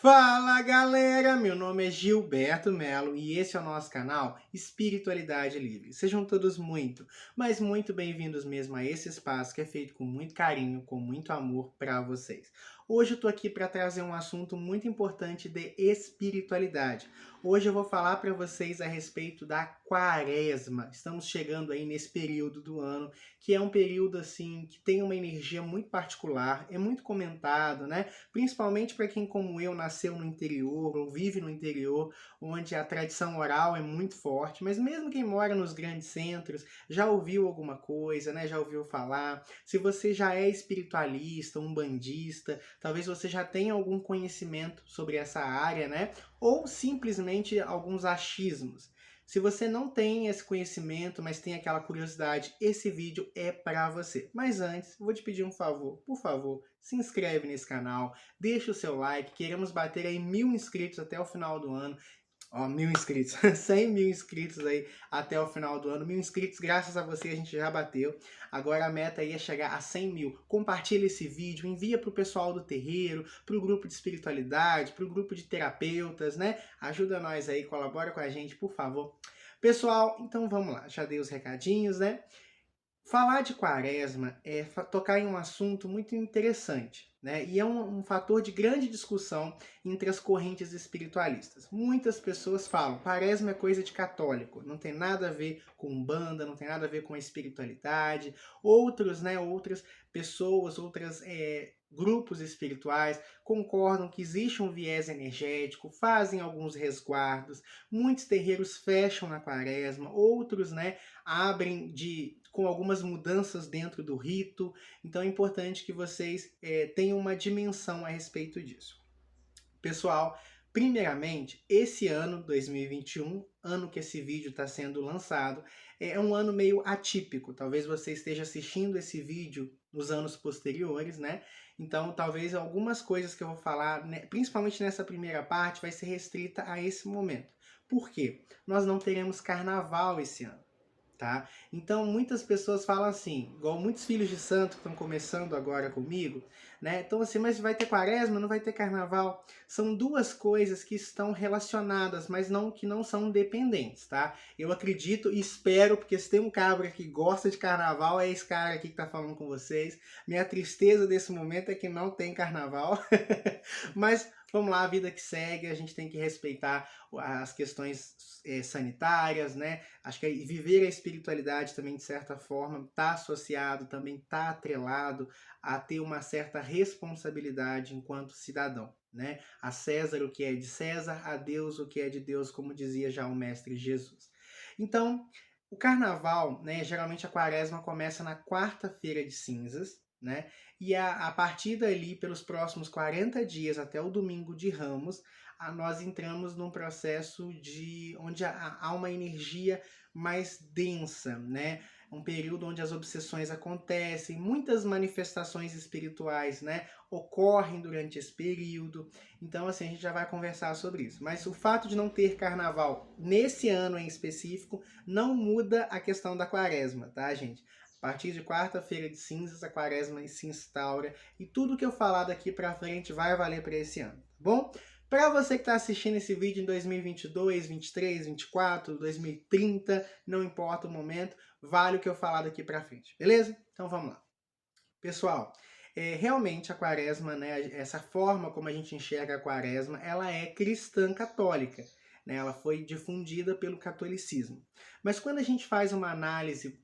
Fala galera, meu nome é Gilberto Melo e esse é o nosso canal Espiritualidade Livre. Sejam todos muito, mas muito bem-vindos mesmo a esse espaço que é feito com muito carinho, com muito amor para vocês. Hoje eu tô aqui para trazer um assunto muito importante de espiritualidade. Hoje eu vou falar para vocês a respeito da Quaresma. Estamos chegando aí nesse período do ano, que é um período assim que tem uma energia muito particular, é muito comentado, né? Principalmente para quem, como eu, nasceu no interior ou vive no interior, onde a tradição oral é muito forte, mas mesmo quem mora nos grandes centros já ouviu alguma coisa, né? Já ouviu falar. Se você já é espiritualista, umbandista, talvez você já tenha algum conhecimento sobre essa área, né? Ou simplesmente alguns achismos. Se você não tem esse conhecimento, mas tem aquela curiosidade, esse vídeo é para você. Mas antes, vou te pedir um favor, por favor, se inscreve nesse canal, deixa o seu like, queremos bater aí 1000 inscritos até o final do ano. Ó, 1000 inscritos, 100 mil inscritos aí até o final do ano. 1000 inscritos, graças a você a gente já bateu. Agora a meta aí é chegar a 100 mil. Compartilha esse vídeo, envia para o pessoal do terreiro, para o grupo de espiritualidade, para o grupo de terapeutas, né? Ajuda nós aí, colabora com a gente, por favor. Pessoal, então vamos lá, já dei os recadinhos, né? Falar de quaresma é tocar em um assunto muito interessante, né? E é um fator de grande discussão entre as correntes espiritualistas. Muitas pessoas falam, quaresma é coisa de católico, não tem nada a ver com umbanda, não tem nada a ver com a espiritualidade. Outros, né, outras pessoas, grupos espirituais concordam que existe um viés energético, fazem alguns resguardos, muitos terreiros fecham na quaresma, outros, né, abrem com algumas mudanças dentro do rito. Então é importante que vocês tenham uma dimensão a respeito disso. Pessoal, primeiramente, esse ano, 2021, ano que esse vídeo está sendo lançado, é um ano meio atípico. Talvez você esteja assistindo esse vídeo nos anos posteriores, né? Então, talvez algumas coisas que eu vou falar, né, principalmente nessa primeira parte, vai ser restrita a esse momento. Por quê? Nós não teremos carnaval esse ano. Tá? Então muitas pessoas falam assim, igual muitos filhos de santo que estão começando agora comigo, né? Então assim, mas vai ter quaresma, não vai ter carnaval? São duas coisas que estão relacionadas, mas que não são dependentes, tá? Eu acredito e espero, porque se tem um cabra que gosta de carnaval, é esse cara aqui que tá falando com vocês. Minha tristeza desse momento é que não tem carnaval, mas vamos lá, a vida que segue, a gente tem que respeitar as questões sanitárias, né? Acho que viver a espiritualidade também, de certa forma, está associado, também está atrelado a ter uma certa responsabilidade enquanto cidadão, né? A César o que é de César, a Deus o que é de Deus, como dizia já o mestre Jesus. Então, o carnaval, né? Geralmente a quaresma começa na quarta-feira de cinzas, né? E a partir dali, pelos próximos 40 dias até o domingo de Ramos, nós entramos num processo onde há uma energia mais densa, né? Um período onde as obsessões acontecem, muitas manifestações espirituais, né, ocorrem durante esse período. Então, assim, a gente já vai conversar sobre isso. Mas o fato de não ter carnaval nesse ano em específico não muda a questão da quaresma, tá, gente? A partir de quarta-feira de cinzas, a quaresma se instaura e tudo que eu falar daqui pra frente vai valer para esse ano, tá bom? Para você que está assistindo esse vídeo em 2022, 23, 24, 2030, não importa o momento, vale o que eu falar daqui para frente, beleza? Então vamos lá. Pessoal, realmente a quaresma, né, essa forma como a gente enxerga a quaresma, ela é cristã católica, né, ela foi difundida pelo catolicismo. Mas quando a gente faz uma análise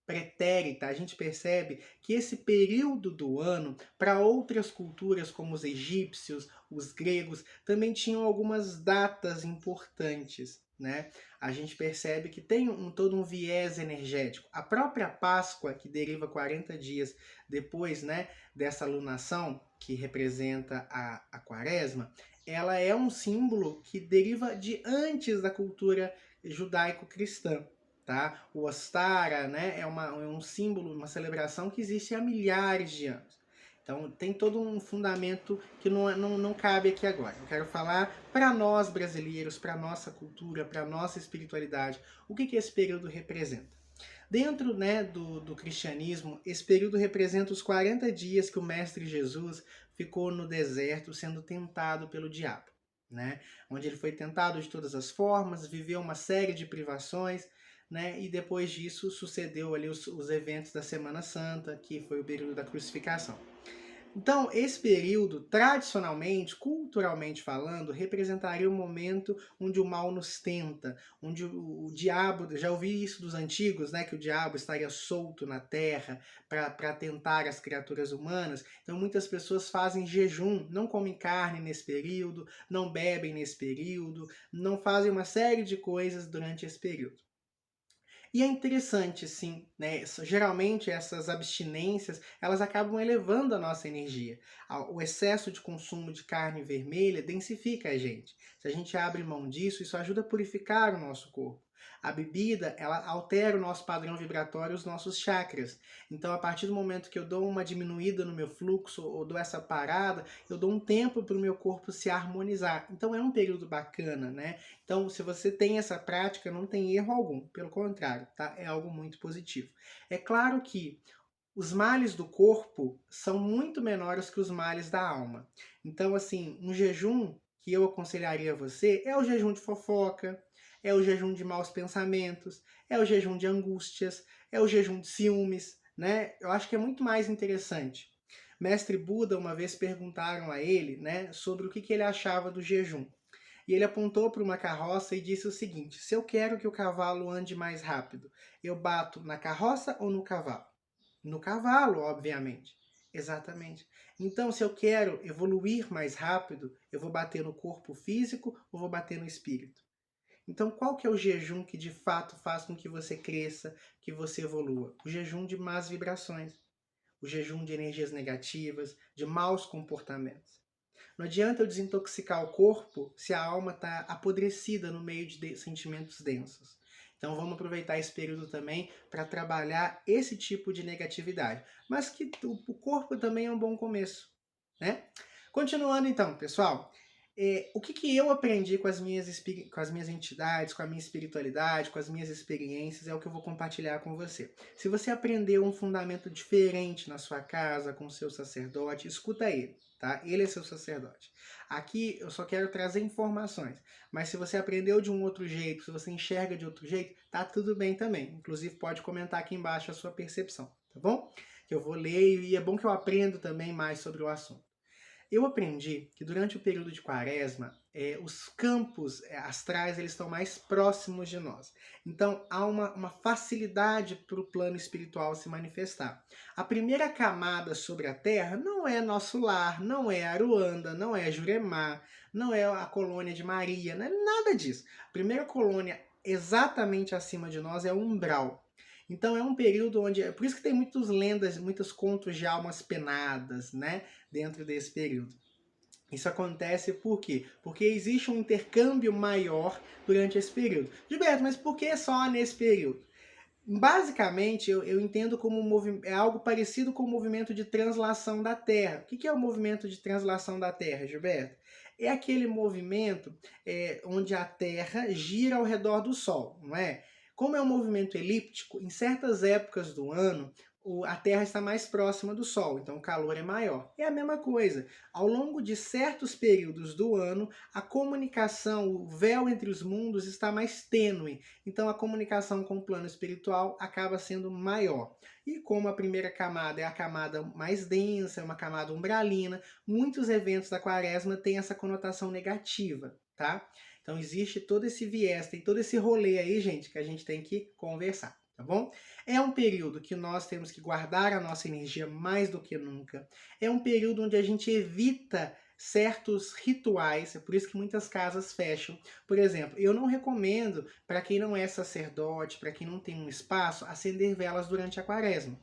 pretérita, a gente percebe que esse período do ano, para outras culturas como os egípcios, os gregos, também tinham algumas datas importantes, né? A gente percebe que tem todo um viés energético. A própria Páscoa, que deriva 40 dias depois, né, dessa lunação, que representa a quaresma, ela é um símbolo que deriva de antes da cultura judaico-cristã. Tá? O Ostara, né, é um símbolo, uma celebração que existe há milhares de anos. Então tem todo um fundamento que não cabe aqui agora. Eu quero falar para nós brasileiros, para nossa cultura, para nossa espiritualidade, o que esse período representa. Dentro, né, do cristianismo, esse período representa os 40 dias que o Mestre Jesus ficou no deserto sendo tentado pelo diabo, né? Onde ele foi tentado de todas as formas, viveu uma série de privações, né? E depois disso sucedeu ali os eventos da Semana Santa, que foi o período da crucificação. Então, esse período, tradicionalmente, culturalmente falando, representaria o momento onde o mal nos tenta, onde o diabo, já ouvi isso dos antigos, né, que o diabo estaria solto na terra para tentar as criaturas humanas. Então, muitas pessoas fazem jejum, não comem carne nesse período, não bebem nesse período, não fazem uma série de coisas durante esse período. E é interessante, sim, né? Geralmente essas abstinências, elas acabam elevando a nossa energia. O excesso de consumo de carne vermelha densifica a gente. Se a gente abre mão disso, isso ajuda a purificar o nosso corpo. A bebida, ela altera o nosso padrão vibratório, os nossos chakras. Então, a partir do momento que eu dou uma diminuída no meu fluxo, ou dou essa parada, eu dou um tempo para o meu corpo se harmonizar. Então, é um período bacana, né? Então, se você tem essa prática, não tem erro algum, pelo contrário, tá? É algo muito positivo. É claro que os males do corpo são muito menores que os males da alma. Então, assim, um jejum que eu aconselharia a você é o jejum de fofoca, é o jejum de maus pensamentos, é o jejum de angústias, é o jejum de ciúmes, né? Eu acho que é muito mais interessante. Mestre Buda, uma vez perguntaram a ele, né, sobre o que ele achava do jejum. E ele apontou para uma carroça e disse o seguinte: se eu quero que o cavalo ande mais rápido, eu bato na carroça ou no cavalo? No cavalo, obviamente. Exatamente. Então, se eu quero evoluir mais rápido, eu vou bater no corpo físico ou vou bater no espírito? Então, qual que é o jejum que de fato faz com que você cresça, que você evolua? O jejum de más vibrações, o jejum de energias negativas, de maus comportamentos. Não adianta eu desintoxicar o corpo se a alma está apodrecida no meio de sentimentos densos. Então vamos aproveitar esse período também para trabalhar esse tipo de negatividade. Mas que o corpo também é um bom começo, né? Continuando então, pessoal. O que eu aprendi com as minhas entidades, com a minha espiritualidade, com as minhas experiências, é o que eu vou compartilhar com você. Se você aprendeu um fundamento diferente na sua casa, com o seu sacerdote, escuta ele, tá? Ele é seu sacerdote. Aqui eu só quero trazer informações, mas se você aprendeu de um outro jeito, se você enxerga de outro jeito, tá tudo bem também. Inclusive pode comentar aqui embaixo a sua percepção, tá bom? Que eu vou ler e é bom que eu aprendo também mais sobre o assunto. Eu aprendi que durante o período de quaresma, os campos astrais eles estão mais próximos de nós. Então, há uma facilidade para o plano espiritual se manifestar. A primeira camada sobre a Terra não é nosso lar, não é Aruanda, não é Juremar, não é a colônia de Maria, não é nada disso. A primeira colônia exatamente acima de nós é o umbral. Então é um período onde, por isso que tem muitas lendas, muitos contos de almas penadas, né, dentro desse período. Isso acontece por quê? Porque existe um intercâmbio maior durante esse período. Gilberto, mas por que só nesse período? Basicamente, eu entendo como é algo parecido com o movimento de translação da Terra. O que é o movimento de translação da Terra, Gilberto? É aquele movimento onde a Terra gira ao redor do Sol, não é? Como é um movimento elíptico, em certas épocas do ano, a Terra está mais próxima do Sol, então o calor é maior. É a mesma coisa. Ao longo de certos períodos do ano, a comunicação, o véu entre os mundos está mais tênue. Então a comunicação com o plano espiritual acaba sendo maior. E como a primeira camada é a camada mais densa, é uma camada umbralina, muitos eventos da quaresma têm essa conotação negativa, tá? Então existe todo esse viés, tem todo esse rolê aí, gente, que a gente tem que conversar, tá bom? É um período que nós temos que guardar a nossa energia mais do que nunca. É um período onde a gente evita certos rituais, é por isso que muitas casas fecham. Por exemplo, eu não recomendo para quem não é sacerdote, para quem não tem um espaço, acender velas durante a quaresma.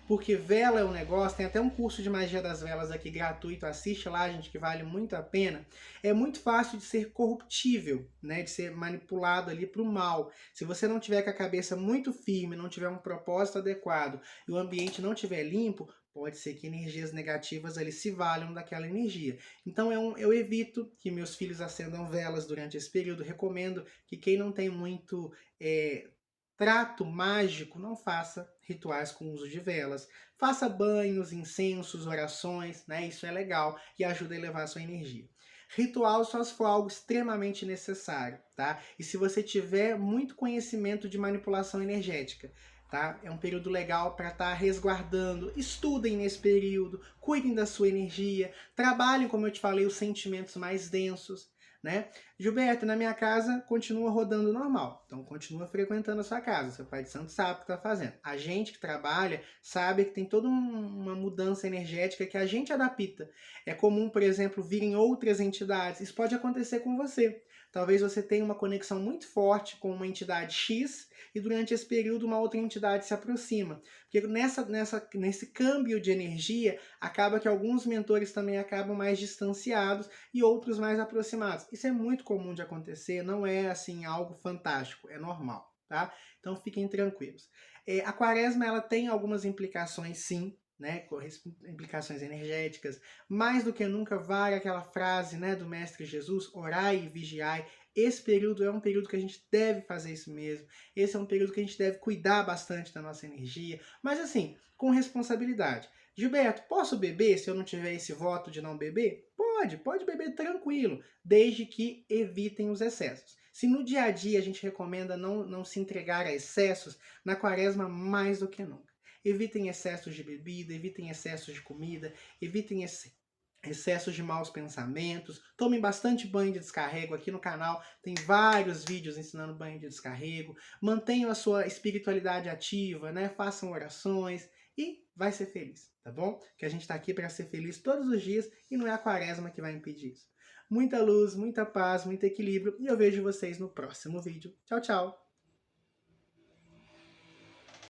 Porque vela é um negócio, tem até um curso de magia das velas aqui gratuito, assiste lá, gente, que vale muito a pena. É muito fácil de ser corruptível, né, de ser manipulado ali para o mal. Se você não tiver com a cabeça muito firme, não tiver um propósito adequado e o ambiente não estiver limpo, pode ser que energias negativas ali se valham daquela energia. Então eu evito que meus filhos acendam velas durante esse período. Recomendo que quem não tem muito trato mágico, não faça rituais com uso de velas. Faça banhos, incensos, orações, né? Isso é legal e ajuda a elevar a sua energia. Ritual só se for algo extremamente necessário, tá? E se você tiver muito conhecimento de manipulação energética, tá? É um período legal para estar resguardando. Estudem nesse período, cuidem da sua energia, trabalhem, como eu te falei, os sentimentos mais densos, né? Gilberto, na minha casa continua rodando normal, então continua frequentando a sua casa. Seu pai de santo sabe o que está fazendo. A gente que trabalha sabe que tem toda uma mudança energética que a gente adapta. É comum, por exemplo, virem outras entidades. Isso pode acontecer com você. Talvez você tenha uma conexão muito forte com uma entidade X e durante esse período uma outra entidade se aproxima. Porque nesse câmbio de energia, acaba que alguns mentores também acabam mais distanciados e outros mais aproximados. Isso é muito comum de acontecer, não é assim algo fantástico, é normal, tá? Então fiquem tranquilos. A quaresma ela tem algumas implicações, sim, né, implicações energéticas. Mais do que nunca vale aquela frase, né, do Mestre Jesus, orai e vigiai. Esse período é um período que a gente deve fazer isso mesmo. Esse é um período que a gente deve cuidar bastante da nossa energia, mas assim, com responsabilidade. Gilberto, posso beber se eu não tiver esse voto de não beber? Pode beber tranquilo, desde que evitem os excessos. Se no dia a dia a gente recomenda não se entregar a excessos, na quaresma mais do que nunca. Evitem excessos de bebida, evitem excessos de comida, evitem excessos de maus pensamentos. Tomem bastante banho de descarrego. Aqui no canal tem vários vídeos ensinando banho de descarrego. Mantenham a sua espiritualidade ativa, né? Façam orações e vai ser feliz, tá bom? Que a gente está aqui para ser feliz todos os dias e não é a quaresma que vai impedir isso. Muita luz, muita paz, muito equilíbrio e eu vejo vocês no próximo vídeo. Tchau, tchau!